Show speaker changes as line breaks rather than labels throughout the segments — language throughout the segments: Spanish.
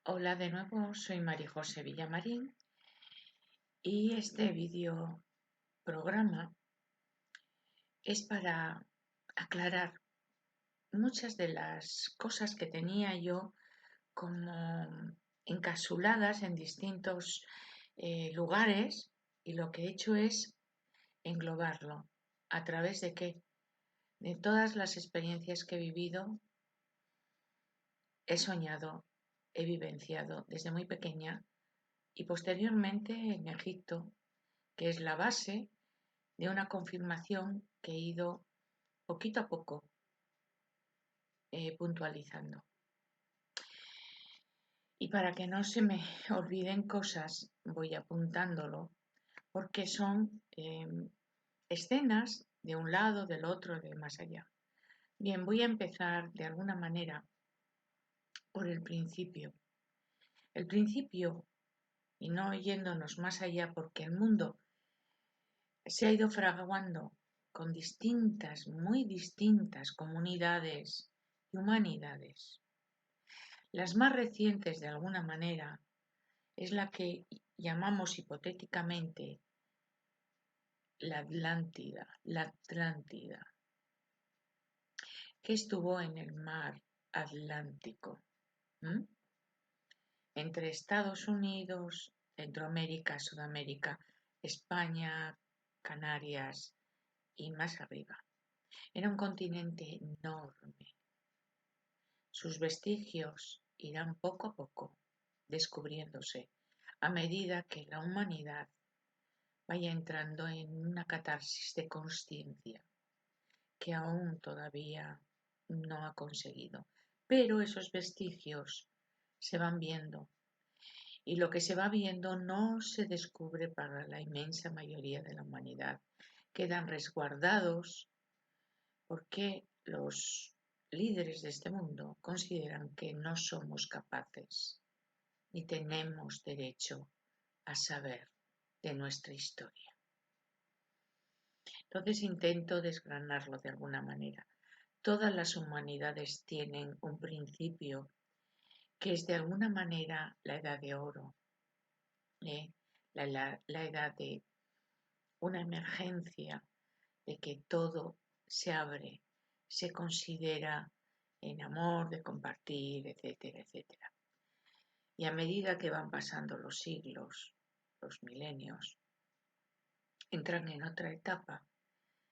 Hola de nuevo, soy María José Villamarín y este vídeo programa es para aclarar muchas de las cosas que tenía yo como encapsuladas en distintos lugares, y lo que he hecho es englobarlo. ¿A través de qué? De todas las experiencias que he vivido, he soñado, he vivenciado desde muy pequeña y posteriormente en Egipto, que es la base de una confirmación que he ido poquito a poco puntualizando. Y para que no se me olviden cosas, voy apuntándolo, porque son escenas de un lado, del otro, de más allá. Bien, voy a empezar de alguna manera por el principio. El principio, y no yéndonos más allá, porque el mundo se ha ido fraguando con distintas, muy distintas comunidades y humanidades. Las más recientes, de alguna manera, es la que llamamos hipotéticamente la Atlántida, que estuvo en el mar Atlántico, ¿m? Entre Estados Unidos, Centroamérica, Sudamérica, España, Canarias y más arriba. Era un continente enorme. Sus vestigios irán poco a poco descubriéndose a medida que la humanidad vaya entrando en una catarsis de consciencia que aún todavía no ha conseguido. Pero esos vestigios se van viendo, y lo que se va viendo no se descubre para la inmensa mayoría de la humanidad. Quedan resguardados porque los líderes de este mundo consideran que no somos capaces ni tenemos derecho a saber de nuestra historia. Entonces intento desgranarlo de alguna manera. Todas las humanidades tienen un principio que es de alguna manera la edad de oro, ¿eh? la edad de una emergencia, de que todo se abre, se considera en amor, de compartir, etcétera, etcétera. Y a medida que van pasando los siglos, los milenios, entran en otra etapa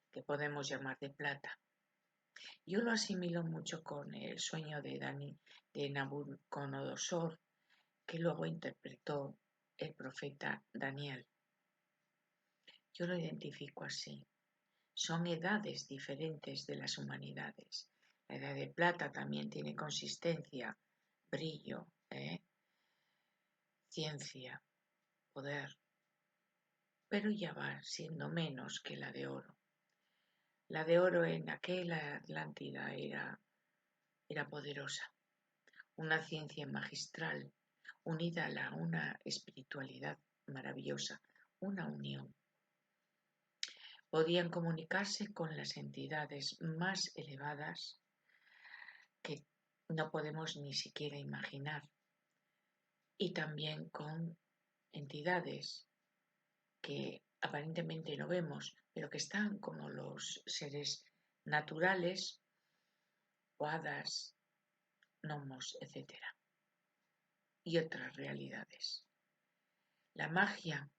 que podemos llamar de plata. Yo lo asimilo mucho con el sueño de Nabucodonosor, que luego interpretó el profeta Daniel. Yo lo identifico así. Son edades diferentes de las humanidades. La edad de plata también tiene consistencia, brillo, ciencia, poder, pero ya va siendo menos que la de oro. La de oro en aquella Atlántida era poderosa, una ciencia magistral unida a una espiritualidad maravillosa, una unión. Podían comunicarse con las entidades más elevadas que no podemos ni siquiera imaginar, y también con entidades que aparentemente no vemos, pero que están como los seres naturales o hadas, gnomos, etc. Y otras realidades. La magia,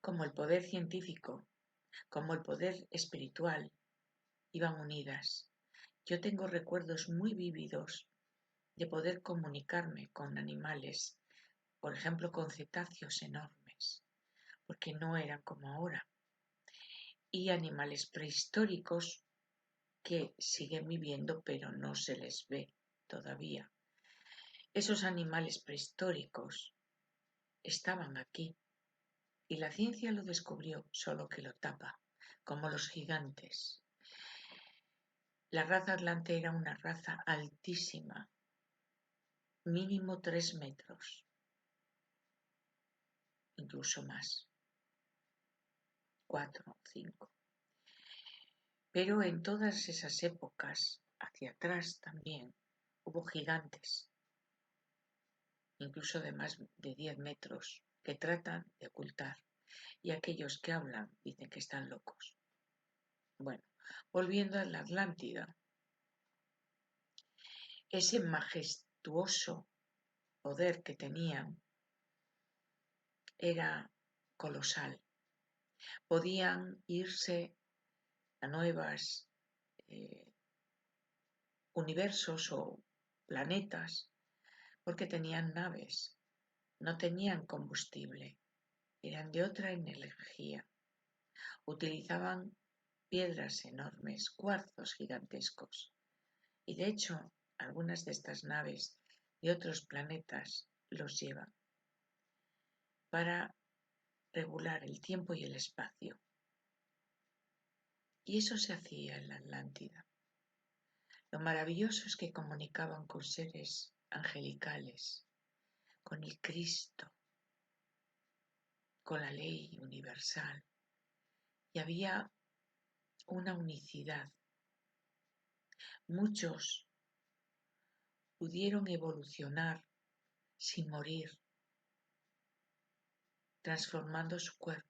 como el poder científico, como el poder espiritual, iban unidas. Yo tengo recuerdos muy vívidos de poder comunicarme con animales, por ejemplo con cetáceos enormes, porque no eran como ahora, y animales prehistóricos que siguen viviendo pero no se les ve todavía. Esos animales prehistóricos estaban aquí y la ciencia lo descubrió, solo que lo tapa, como los gigantes. La raza atlante era una raza altísima, mínimo 3 metros, incluso más, 4 o 5. Pero en todas esas épocas, hacia atrás también, hubo gigantes. incluso de más de 10 metros, que tratan de ocultar. Y aquellos que hablan dicen que están locos. Bueno, volviendo a la Atlántida, ese majestuoso poder que tenían era colosal. Podían irse a nuevos universos o planetas porque tenían naves, no tenían combustible, eran de otra energía. Utilizaban piedras enormes, cuarzos gigantescos. Y de hecho, algunas de estas naves de otros planetas los llevan para regular el tiempo y el espacio. Y eso se hacía en la Atlántida. Lo maravilloso es que comunicaban con seres angelicales, con el Cristo, con la ley universal. Y había una unicidad. Muchos pudieron evolucionar sin morir, transformando su cuerpo,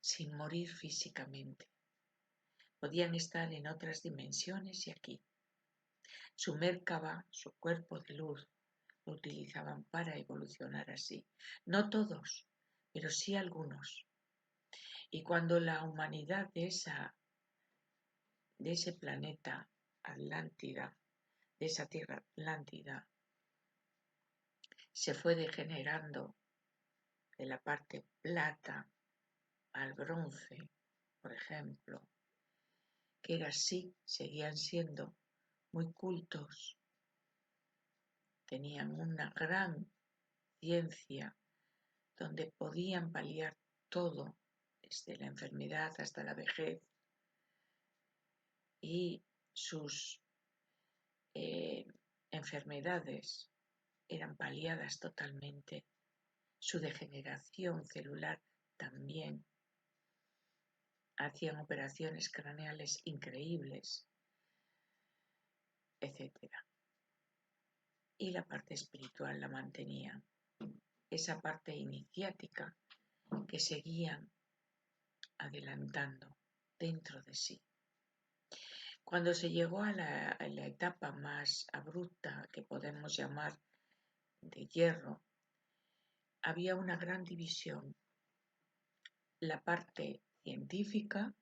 sin morir físicamente. Podían estar en otras dimensiones y aquí. Su Merkaba, su cuerpo de luz, lo utilizaban para evolucionar así. No todos, pero sí algunos. Y cuando la humanidad de ese planeta Atlántida, de esa tierra Atlántida, se fue degenerando de la parte plata al bronce, por ejemplo, que era así, seguían siendo muy cultos, tenían una gran ciencia donde podían paliar todo, desde la enfermedad hasta la vejez, y sus enfermedades eran paliadas totalmente, su degeneración celular también, hacían operaciones craneales increíbles, etcétera. Y la parte espiritual la mantenían, esa parte iniciática que seguían adelantando dentro de sí. Cuando se llegó a la etapa más abrupta, que podemos llamar de hierro, había una gran división. La parte científica,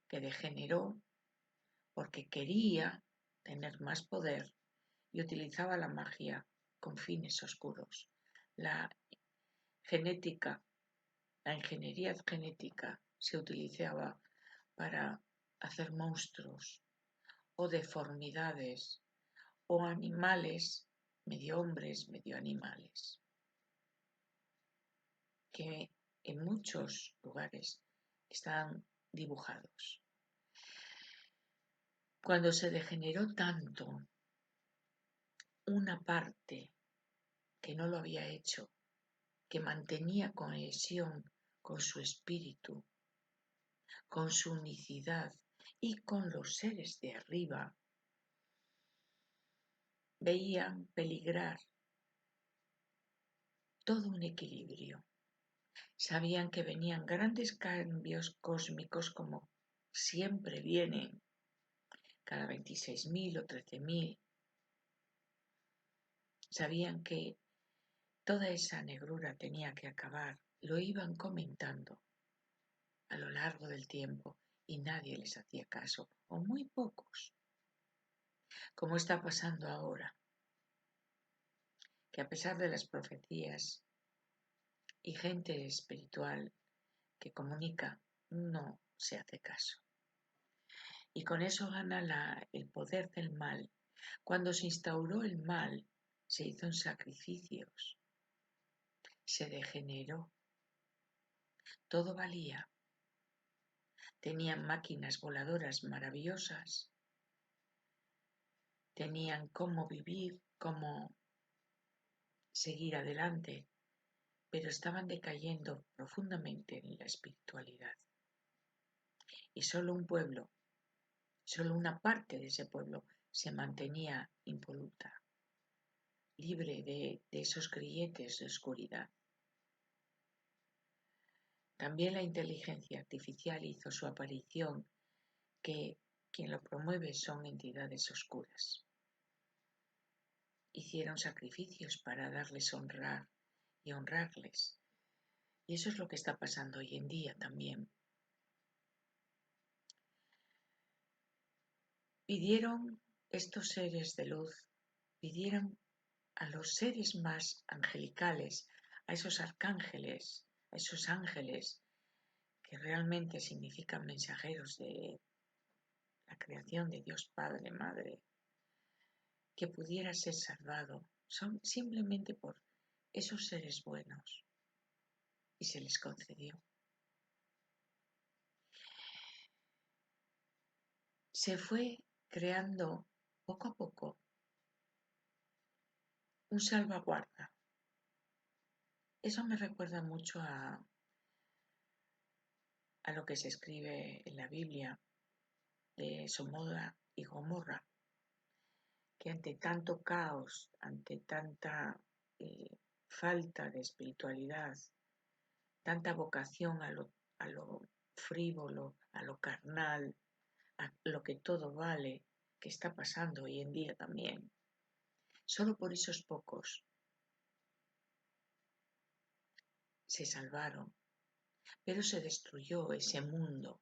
que degeneró porque quería tener más poder y utilizaba la magia con fines oscuros. La genética, la ingeniería genética se utilizaba para hacer monstruos o deformidades o animales, medio hombres, medio animales, que en muchos lugares están dibujados. Cuando se degeneró tanto una parte que no lo había hecho, que mantenía cohesión con su espíritu, con su unicidad y con los seres de arriba, veían peligrar todo un equilibrio. Sabían que venían grandes cambios cósmicos como siempre vienen, cada 26.000 o 13.000. Sabían que toda esa negrura tenía que acabar. Lo iban comentando a lo largo del tiempo y nadie les hacía caso, o muy pocos, como está pasando ahora, que a pesar de las profecías y gente espiritual que comunica, no se hace caso. Y con eso gana el poder del mal. Cuando se instauró el mal, se hizo en sacrificios, se degeneró, todo valía. Tenían máquinas voladoras maravillosas, tenían cómo vivir, cómo seguir adelante, pero estaban decayendo profundamente en la espiritualidad. Y solo un pueblo, solo una parte de ese pueblo se mantenía impoluta. libre de esos grilletes de oscuridad. También la inteligencia artificial hizo su aparición, que quien lo promueve son entidades oscuras. Hicieron sacrificios para darles honrar y honrarles. Y eso es lo que está pasando hoy en día también. Pidieron estos seres de luz, pidieron a los seres más angelicales, a esos arcángeles, a esos ángeles que realmente significan mensajeros de la creación de Dios Padre, Madre, que pudiera ser salvado, son simplemente por esos seres buenos, y se les concedió. Se fue creando poco a poco un salvaguarda. Eso me recuerda mucho a lo que se escribe en la Biblia de Sodoma y Gomorra, que ante tanto caos, ante tanta falta de espiritualidad, tanta vocación a lo frívolo, a lo carnal, a lo que todo vale, que está pasando hoy en día también, solo por esos pocos se salvaron, pero se destruyó ese mundo,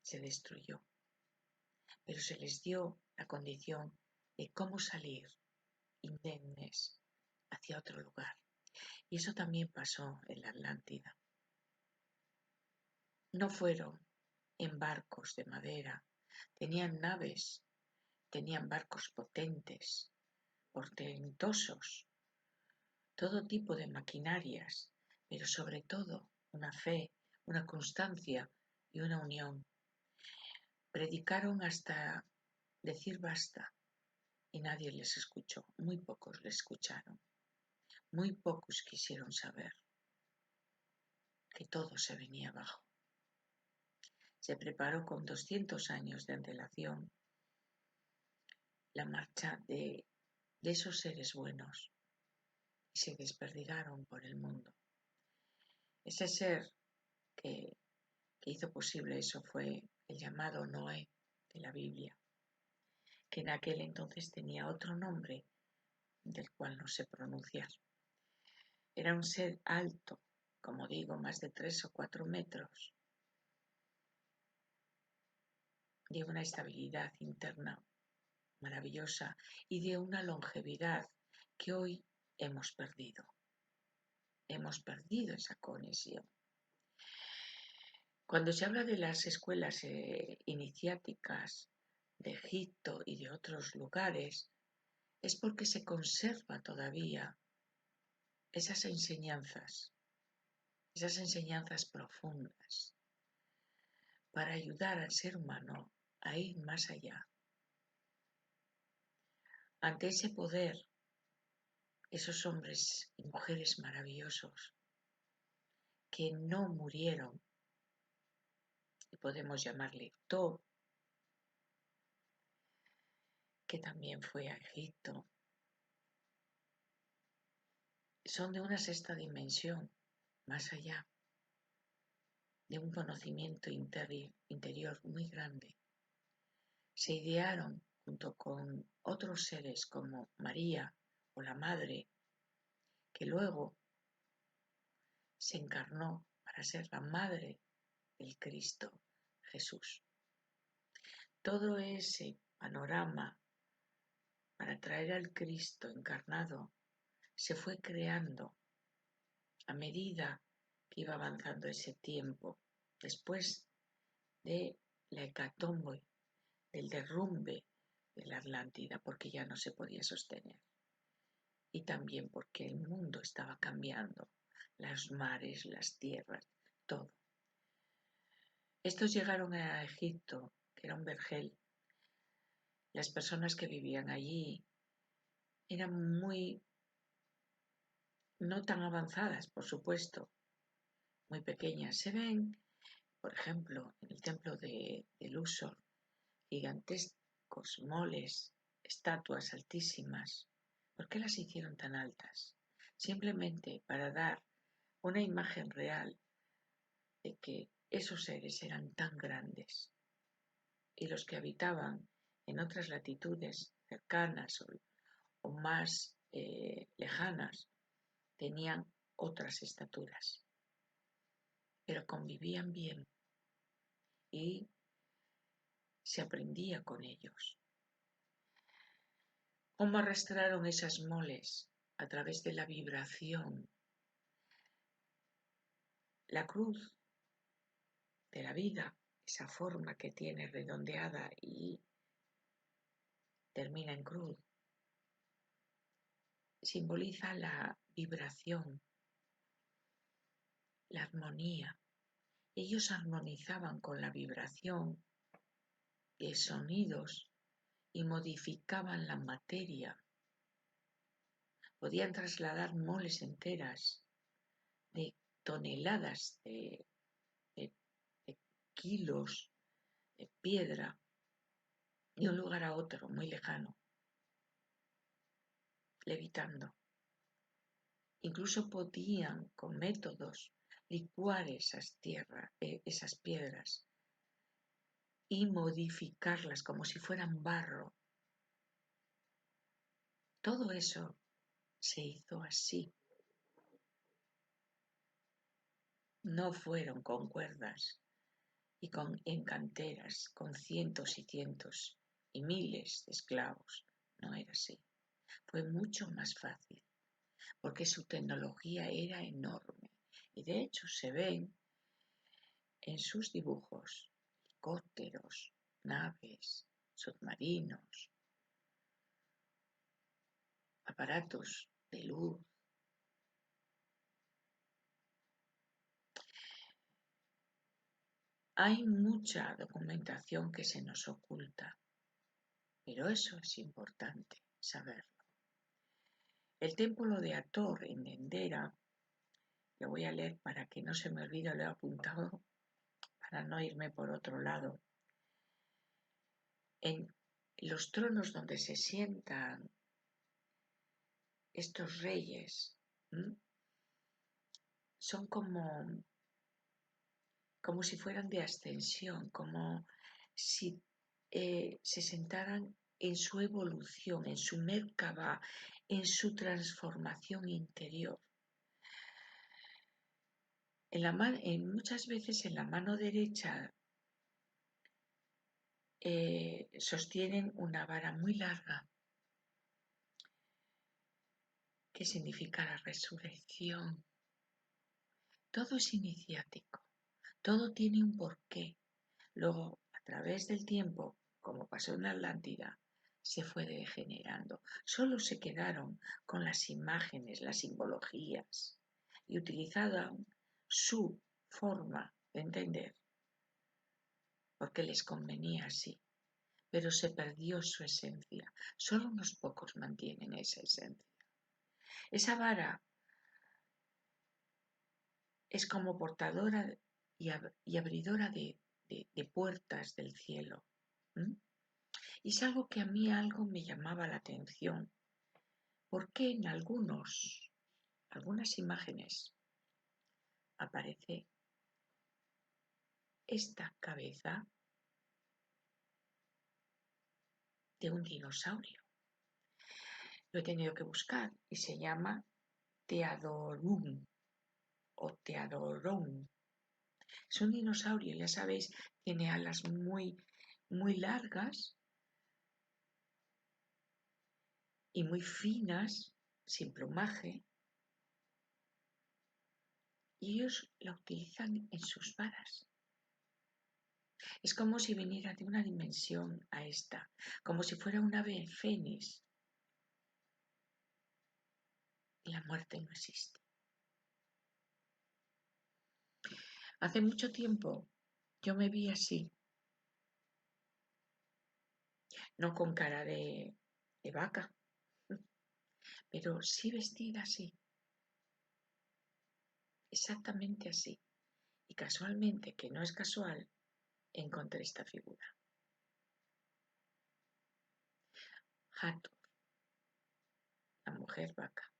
se destruyó, pero se les dio la condición de cómo salir indemnes hacia otro lugar. Y eso también pasó en la Atlántida. No fueron en barcos de madera, tenían naves, tenían barcos potentes, portentosos, todo tipo de maquinarias, pero sobre todo una fe, una constancia y una unión. Predicaron hasta decir basta y nadie les escuchó, muy pocos les escucharon, muy pocos quisieron saber que todo se venía abajo. Se preparó con 200 años de antelación la marcha de esos seres buenos y se desperdigaron por el mundo. Ese ser que hizo posible eso fue el llamado Noé de la Biblia, que en aquel entonces tenía otro nombre del cual no sé pronunciar. Era un ser alto, como digo, más de 3 o 4 metros, de una estabilidad interna maravillosa y de una longevidad que hoy hemos perdido. Hemos perdido esa conexión. Cuando se habla de las escuelas iniciáticas de Egipto y de otros lugares, es porque se conserva todavía esas enseñanzas profundas, para ayudar al ser humano a ir más allá. Ante ese poder, esos hombres y mujeres maravillosos que no murieron, y podemos llamarle Thoth, que también fue a Egipto, son de una sexta dimensión, más allá, de un conocimiento interior muy grande. Se idearon junto con otros seres como María o la Madre, que luego se encarnó para ser la Madre del Cristo Jesús. Todo ese panorama para traer al Cristo encarnado se fue creando a medida que iba avanzando ese tiempo, después de la hecatombe, del derrumbe de la Atlántida, porque ya no se podía sostener. Y también porque el mundo estaba cambiando, los mares, las tierras, todo. Estos llegaron a Egipto, que era un vergel. Las personas que vivían allí eran no tan avanzadas, por supuesto, muy pequeñas. Se ven, por ejemplo, en el templo de Luxor, gigantescos moles, estatuas altísimas, ¿Por qué las hicieron tan altas? Simplemente para dar una imagen real de que esos seres eran tan grandes y los que habitaban en otras latitudes cercanas o más lejanas tenían otras estaturas, pero convivían bien y se aprendía con ellos. ¿Cómo arrastraron esas moles? A través de la vibración. La cruz de la vida, esa forma que tiene redondeada y termina en cruz, simboliza la vibración, la armonía. Ellos armonizaban con la vibración de sonidos y modificaban la materia. Podían trasladar moles enteras de toneladas de kilos de piedra de un lugar a otro muy lejano, levitando. Incluso podían, con métodos, licuar esas piedras y modificarlas como si fueran barro. Todo eso se hizo así. No fueron con cuerdas y en canteras, con cientos y cientos y miles de esclavos. No era así. Fue mucho más fácil, porque su tecnología era enorme. Y de hecho se ven en sus dibujos helicópteros, naves, submarinos, aparatos de luz. Hay mucha documentación que se nos oculta, pero eso es importante saberlo. El templo de Hathor en Dendera, lo voy a leer para que no se me olvide, lo he apuntado para no irme por otro lado. En los tronos donde se sientan estos reyes, son como si fueran de ascensión, como si se sentaran en su evolución, en su Merkabah, en su transformación interior. Muchas veces en la mano derecha sostienen una vara muy larga, que significa la resurrección. Todo es iniciático, todo tiene un porqué. Luego, a través del tiempo, como pasó en Atlántida, se fue degenerando. Solo se quedaron con las imágenes, las simbologías, y utilizaban su forma de entender, porque les convenía así. Pero se perdió su esencia. Solo unos pocos mantienen esa esencia. Esa vara es como portadora y abridora de puertas del cielo. Y es algo que a mí me llamaba la atención. ¿Por qué en algunas imágenes aparece esta cabeza de un dinosaurio? Lo he tenido que buscar y se llama Teodorum o Teodoron. Es un dinosaurio, ya sabéis, tiene alas muy, muy largas y muy finas, sin plumaje, y ellos la utilizan en sus varas. Es como si viniera de una dimensión a esta, como si fuera un ave fénix. Y la muerte no existe. Hace mucho tiempo yo me vi así, no con cara de vaca, pero sí vestida así, exactamente así. Y casualmente, que no es casual, encontré esta figura. Hathor. la mujer vaca.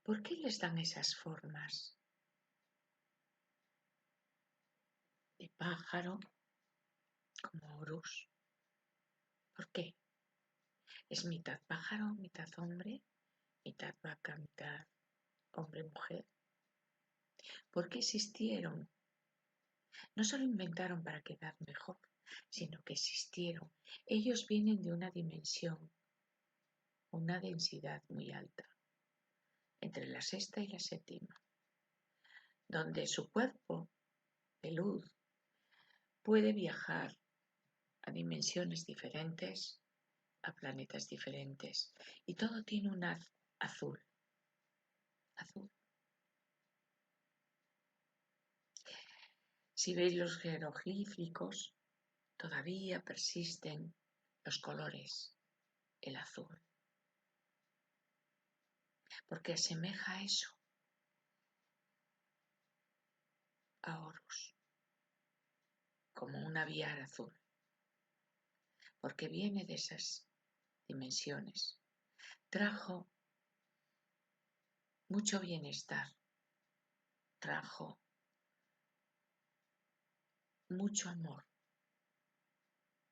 ¿Por qué les dan esas formas de pájaro como Horus? ¿Por qué? ¿Es mitad pájaro, mitad hombre, mitad vaca, mitad hombre-mujer? ¿Por qué existieron? No solo inventaron para quedar mejor, sino que existieron. Ellos vienen de una dimensión, una densidad muy alta, entre la sexta y la séptima, donde su cuerpo de luz puede viajar a dimensiones diferentes, a planetas diferentes, y todo tiene un haz azul. Azul. Si veis los jeroglíficos, todavía persisten los colores, el azul, porque asemeja eso a Horus, como un aviar azul, porque viene de esas dimensiones. Trajo mucho bienestar, trajo mucho amor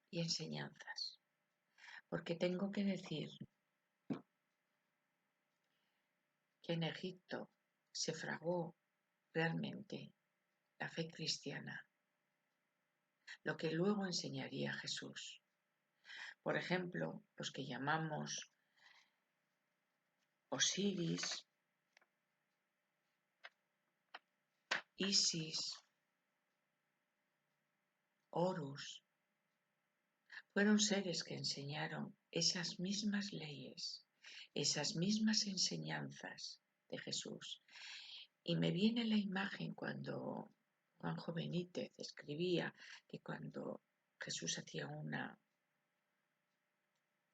y enseñanzas, porque tengo que decir que en Egipto se fraguó realmente la fe cristiana, lo que luego enseñaría Jesús. Por ejemplo, los que llamamos Osiris, Isis, Horus, fueron seres que enseñaron esas mismas leyes, esas mismas enseñanzas de Jesús. Y me viene la imagen cuando Juanjo Benítez escribía que cuando Jesús hacía una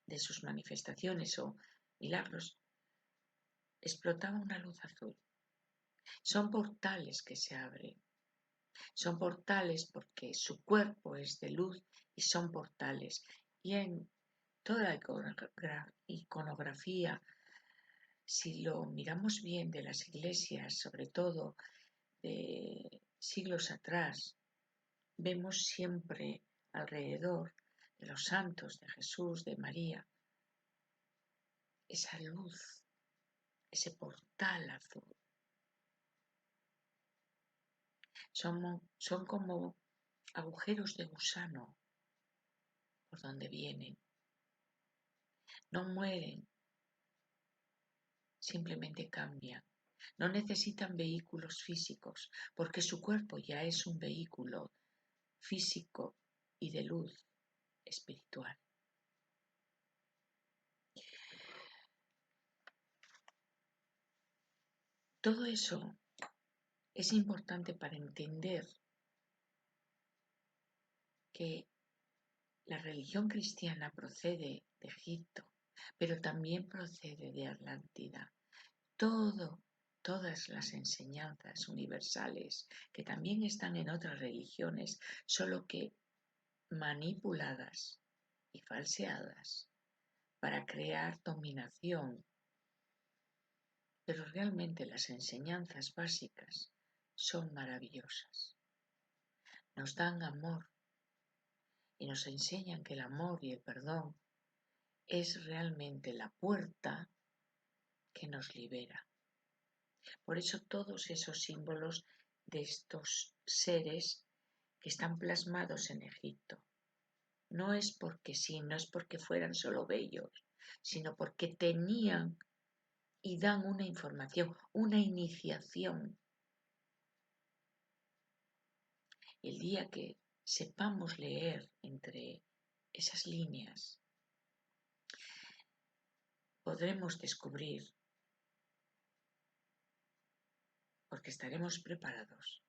de sus manifestaciones o milagros, explotaba una luz azul. Son portales que se abren. Son portales porque su cuerpo es de luz y son portales. Y en toda iconografía, si lo miramos bien de las iglesias, sobre todo de siglos atrás, vemos siempre alrededor de los santos, de Jesús, de María, esa luz, ese portal azul. Son como agujeros de gusano por donde vienen. No mueren, simplemente cambian. No necesitan vehículos físicos, porque su cuerpo ya es un vehículo físico y de luz espiritual. Todo eso es importante para entender que la religión cristiana procede de Egipto, pero también procede de Atlántida. Todas las enseñanzas universales que también están en otras religiones, solo que manipuladas y falseadas para crear dominación. Pero realmente las enseñanzas básicas son maravillosas. Nos dan amor y nos enseñan que el amor y el perdón es realmente la puerta que nos libera. Por eso todos esos símbolos de estos seres que están plasmados en Egipto, no es porque sí, no es porque fueran solo bellos, sino porque tenían y dan una información, una iniciación. El día que sepamos leer entre esas líneas, podremos descubrir, porque estaremos preparados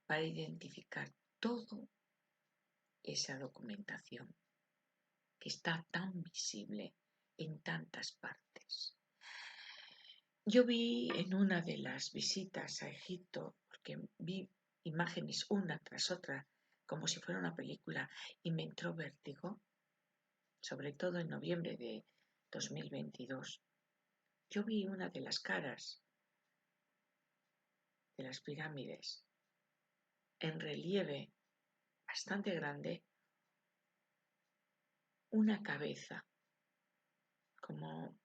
para identificar toda esa documentación que está tan visible en tantas partes. Yo vi en una de las visitas a Egipto, porque vi imágenes una tras otra, como si fuera una película, y me entró vértigo, sobre todo en noviembre de 2022, yo vi una de las caras de las pirámides en relieve bastante grande, una cabeza como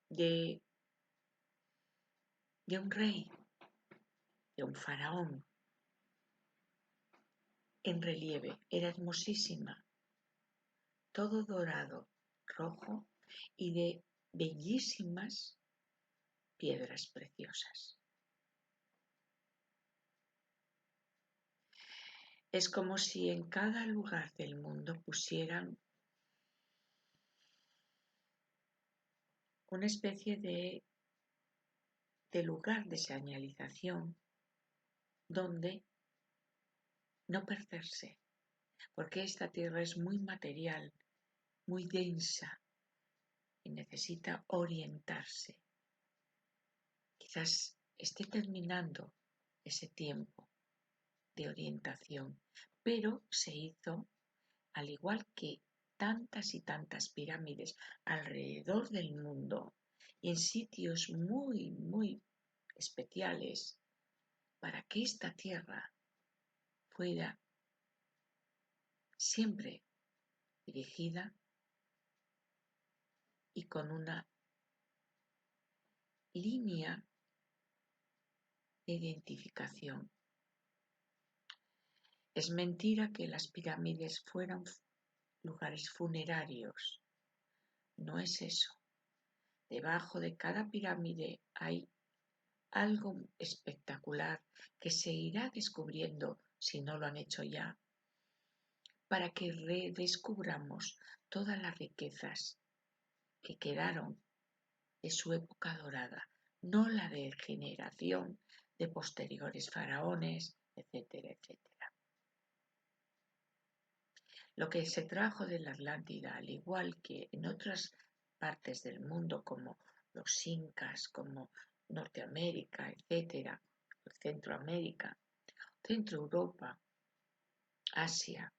de un rey, de un faraón, en relieve. Era hermosísima, todo dorado, rojo y de bellísimas piedras preciosas. Es como si en cada lugar del mundo pusieran una especie de lugar de señalización donde no perderse, porque esta tierra es muy material, muy densa y necesita orientarse. Quizás esté terminando ese tiempo de orientación, pero se hizo, al igual que tantas y tantas pirámides alrededor del mundo y en sitios muy, muy especiales, para que esta tierra fuera siempre dirigida y con una línea de identificación. Es mentira que las pirámides fueran lugares funerarios. No es eso. Debajo de cada pirámide hay algo espectacular que se irá descubriendo, si no lo han hecho ya, para que redescubramos todas las riquezas que quedaron de su época dorada, no la de generación de posteriores faraones, etcétera, etcétera. Lo que se trajo de la Atlántida, al igual que en otras partes del mundo como los incas, como Norteamérica, etcétera, Centroamérica, Centro Europa, Asia,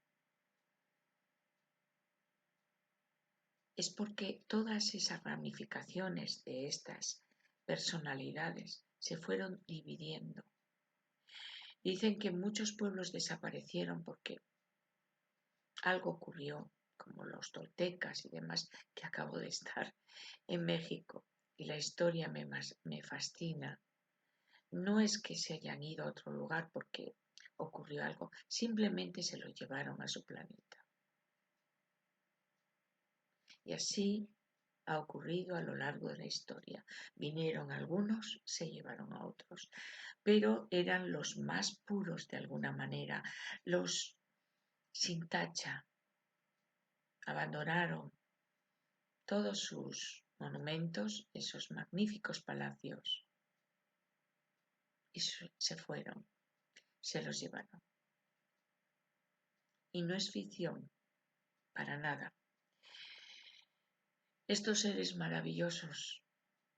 es porque todas esas ramificaciones de estas personalidades se fueron dividiendo. Dicen que muchos pueblos desaparecieron porque algo ocurrió, como los toltecas y demás, que acabo de estar en México, y la historia me fascina. No es que se hayan ido a otro lugar porque ocurrió algo, simplemente se lo llevaron a su planeta. Y así ha ocurrido a lo largo de la historia. Vinieron algunos, se llevaron a otros, pero eran los más puros de alguna manera, los sin tacha. Abandonaron todos sus monumentos, esos magníficos palacios, y se fueron, se los llevaron. Y no es ficción, para nada. Estos seres maravillosos,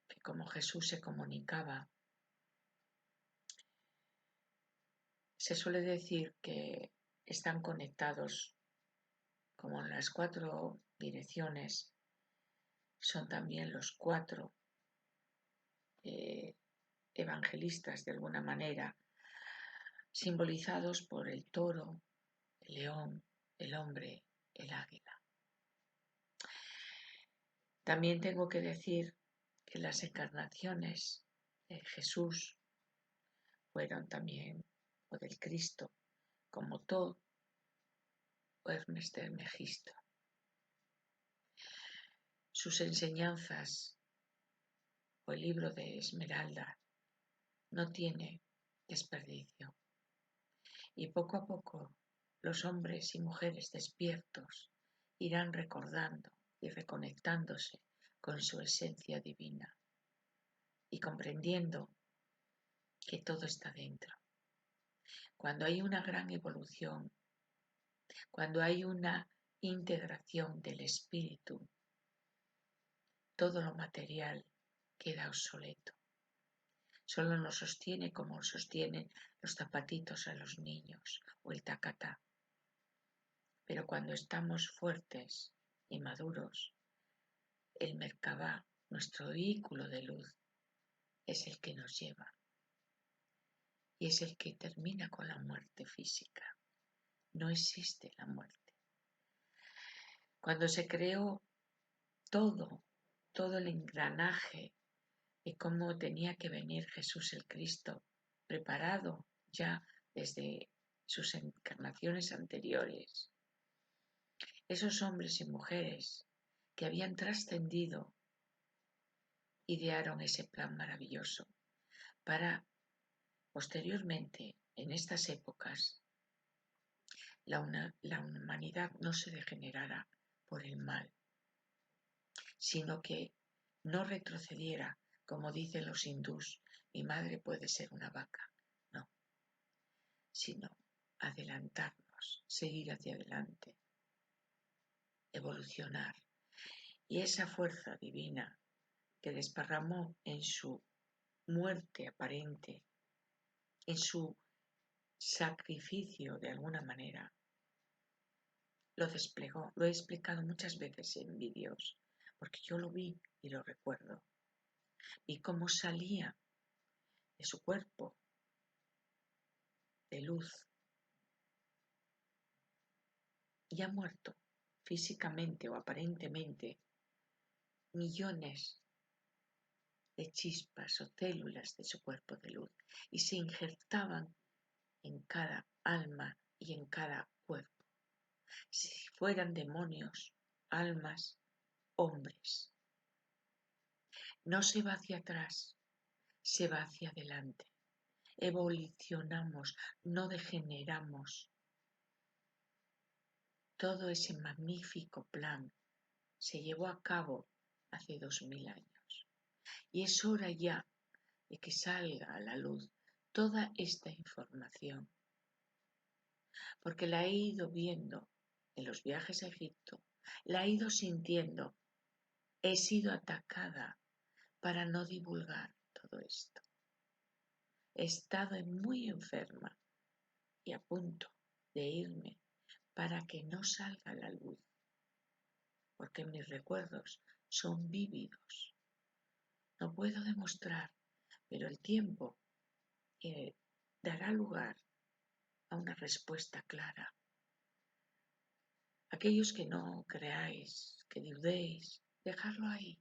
que como Jesús se comunicaba, se suele decir que están conectados como en las 4 direcciones, son también los 4 evangelistas de alguna manera, simbolizados por el toro, el león, el hombre, el águila. También tengo que decir que las encarnaciones de Jesús fueron también, o del Cristo, como Thoth o Hermes Trismegisto. Sus enseñanzas o el libro de Esmeralda no tiene desperdicio. Y poco a poco los hombres y mujeres despiertos irán recordando y reconectándose con su esencia divina y comprendiendo que todo está dentro. Cuando hay una gran evolución, cuando hay una integración del espíritu, todo lo material queda obsoleto. Solo nos sostiene como sostienen los zapatitos a los niños o el tacatá. Pero cuando estamos fuertes y maduros, El Merkabah, nuestro vehículo de luz, es el que nos lleva y es el que termina con la muerte física. No existe la muerte. Cuando se creó todo el engranaje de cómo tenía que venir Jesús el Cristo, preparado ya desde sus encarnaciones anteriores, esos hombres y mujeres que habían trascendido idearon ese plan maravilloso para posteriormente, en estas épocas, la humanidad no se degenerara por el mal, sino que no retrocediera, como dicen los hindús, mi madre puede ser una vaca, no, sino adelantarnos, seguir hacia adelante, evolucionar. Y esa fuerza divina que desparramó en su muerte aparente, en su sacrificio de alguna manera, lo desplegó. Lo he explicado muchas veces en vídeos, porque yo lo vi y lo recuerdo. Vi cómo salía de su cuerpo de luz, ya muerto físicamente o aparentemente, millones de chispas o células de su cuerpo de luz y se injertaban en cada alma y en cada cuerpo, si fueran demonios, almas, hombres. No se va hacia atrás, se va hacia adelante. Evolucionamos, no degeneramos. Todo ese magnífico plan se llevó a cabo hace 2000 años. Y es hora ya de que salga a la luz toda esta información, porque la he ido viendo en los viajes a Egipto, la he ido sintiendo, he sido atacada para no divulgar todo esto. He estado muy enferma y a punto de irme para que no salga a la luz, porque mis recuerdos son vívidos. No puedo demostrar, pero el tiempo dará lugar a una respuesta clara. Aquellos que no creáis, que dudéis, dejadlo ahí.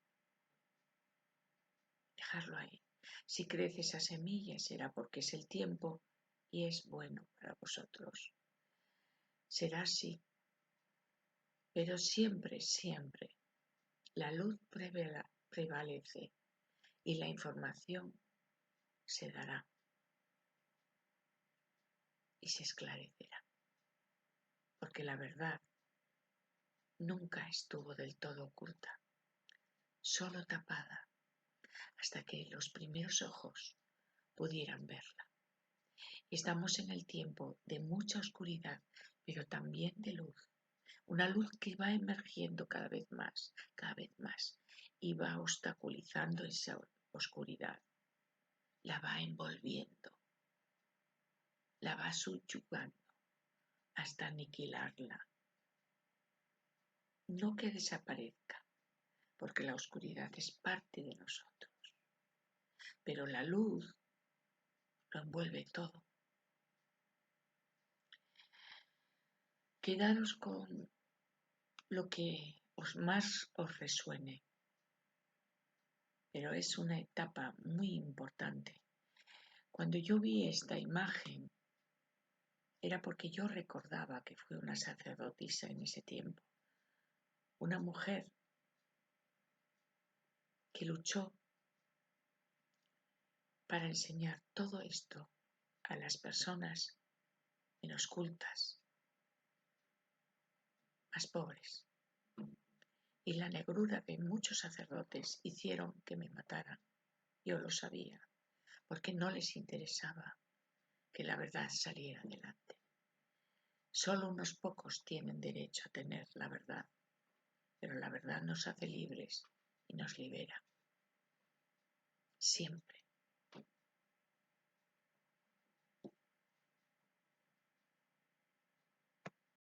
Dejarlo ahí. Si crece esa semilla será porque es el tiempo y es bueno para vosotros. Será así. Pero siempre, siempre, la luz prevalece y la información se dará y se esclarecerá. Porque la verdad nunca estuvo del todo oculta, solo tapada, hasta que los primeros ojos pudieran verla. Estamos en el tiempo de mucha oscuridad, pero también de luz. Una luz que va emergiendo cada vez más, y va obstaculizando esa oscuridad. La va envolviendo, la va subyugando hasta aniquilarla. No que desaparezca, porque la oscuridad es parte de nosotros, pero la luz lo envuelve todo. Quedaros con lo que más os resuene, pero es una etapa muy importante. Cuando yo vi esta imagen, era porque yo recordaba que fue una sacerdotisa en ese tiempo, una mujer que luchó para enseñar todo esto a las personas menos cultas, más pobres. Y la negrura de muchos sacerdotes hicieron que me mataran. Yo lo sabía, porque no les interesaba que la verdad saliera adelante. Solo unos pocos tienen derecho a tener la verdad, pero la verdad nos hace libres y nos libera. Siempre.